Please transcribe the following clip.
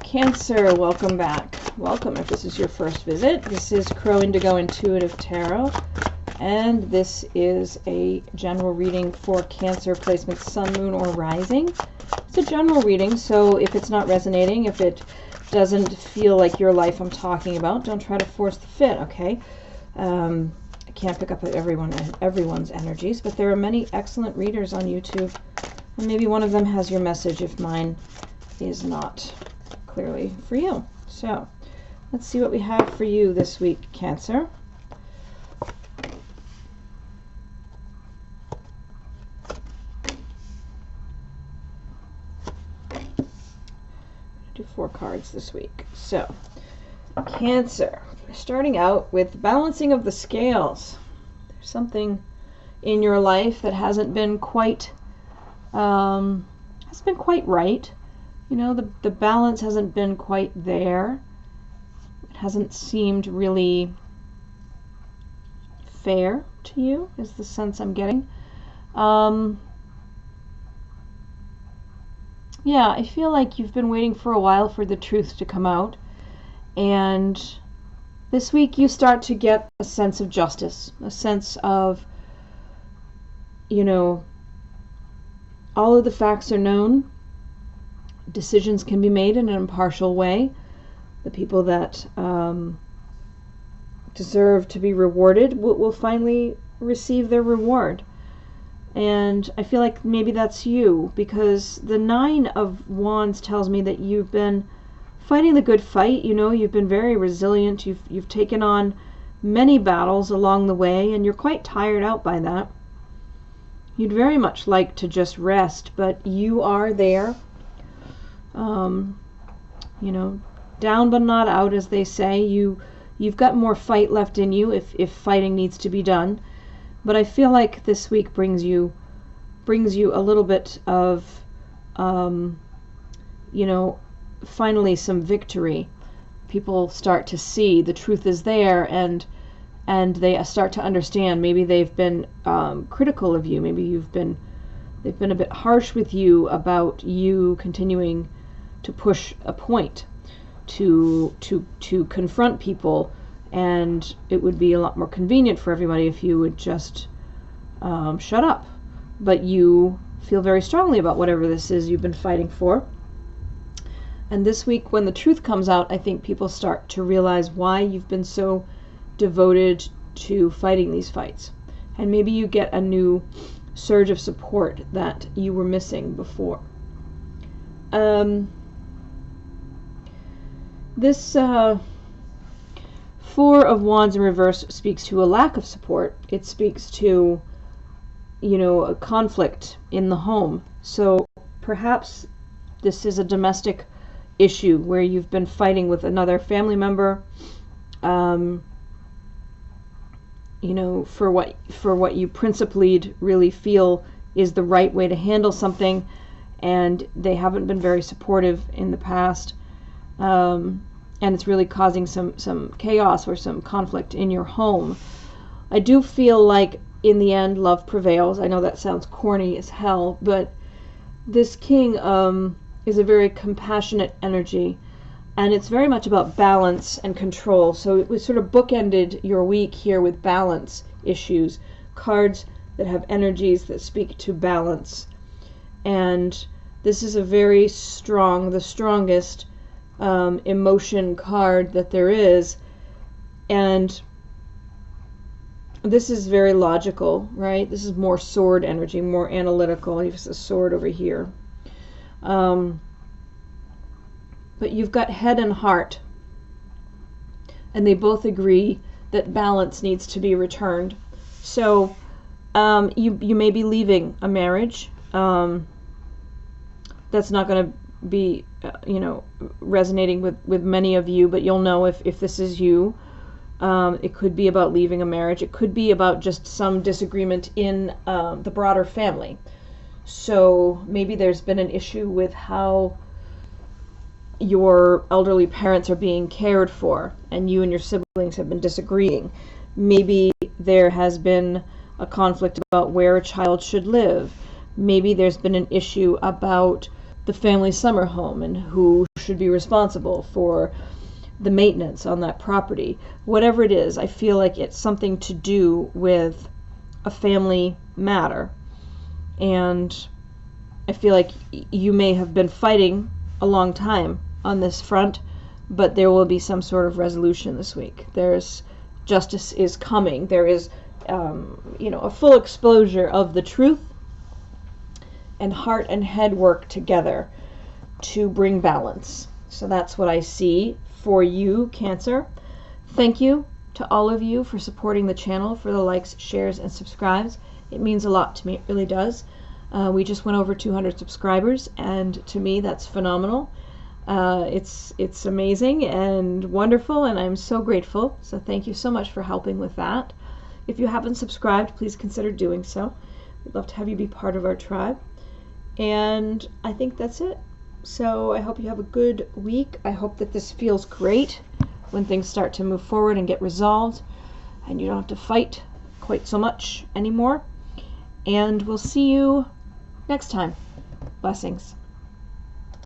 Cancer, welcome back. Welcome if this is your first visit. This is Crow Indigo Intuitive Tarot, and this is a general reading for Cancer placement Sun, Moon, or Rising. It's a general reading, so if it's not resonating, if it doesn't feel like your life I'm talking about, don't try to force the fit, okay? I can't pick up everyone's energies, but there are many excellent readers on YouTube, and maybe one of them has your message if mine is not clearly for you. So let's see what we have for you this week, Cancer. Do 4 cards this week. So Cancer, starting out with balancing of the scales. There's something in your life that hasn't been quite right. You know, the balance hasn't been quite there. It hasn't seemed really fair to you, is the sense I'm getting. Yeah, I feel like you've been waiting for a while for the truth to come out. And this week you start to get a sense of justice, a sense of, you know, all of the facts are known. Decisions can be made in an impartial way. The people that deserve to be rewarded will finally receive their reward. And I feel like maybe that's you, because the 9 of Wands tells me that you've been fighting the good fight. You know, you've been very resilient. You've taken on many battles along the way, and you're quite tired out by that. You'd very much like to just rest, but you are there. You know, down but not out, as they say. You've got more fight left in you if fighting needs to be done. But I feel like this week brings you a little bit of, you know, finally some victory. People start to see the truth is there, and they start to understand. Maybe they've been critical of you. Maybe they've been a bit harsh with you about you continuing to push a point, to confront people, and it would be a lot more convenient for everybody if you would just shut up. But you feel very strongly about whatever this is you've been fighting for. And this week, when the truth comes out, I think people start to realize why you've been so devoted to fighting these fights. And maybe you get a new surge of support that you were missing before. This 4 of Wands in reverse speaks to a lack of support. It speaks to, you know, a conflict in the home. So perhaps this is a domestic issue where you've been fighting with another family member, you know, for what you principally really feel is the right way to handle something, and they haven't been very supportive in the past. And it's really causing some chaos or some conflict in your home. I do feel like in the end love prevails. I know that sounds corny as hell, but this king is a very compassionate energy, and it's very much about balance and control. So it was sort of bookended your week here with balance issues, cards that have energies that speak to balance. And this is a very strong, the strongest emotion card that there is, and this is very logical, right? This is more sword energy, more analytical. There's a sword over here, but you've got head and heart, and they both agree that balance needs to be returned. So you may be leaving a marriage. That's not going to be you know, resonating with many of you, but you'll know if this is you. It could be about leaving a marriage. It could be about just some disagreement in the broader family. So maybe there's been an issue with how your elderly parents are being cared for, and you and your siblings have been disagreeing. Maybe there has been a conflict about where a child should live. Maybe there's been an issue about the family summer home and who should be responsible for the maintenance on that property. Whatever it is, I feel like it's something to do with a family matter. And I feel like you may have been fighting a long time on this front, but there will be some sort of resolution this week. There's justice is coming. There is, a full exposure of the truth, and heart and head work together to bring balance. So that's what I see for you, Cancer. Thank you to all of you for supporting the channel, for the likes, shares, and subscribes. It means a lot to me. It really does. We just went over 200 subscribers, and to me, that's phenomenal. It's amazing and wonderful, and I'm so grateful. So thank you so much for helping with that. If you haven't subscribed, please consider doing so. We'd love to have you be part of our tribe. And I think that's it. So I hope you have a good week. I hope that this feels great when things start to move forward and get resolved, and you don't have to fight quite so much anymore. And we'll see you next time. Blessings.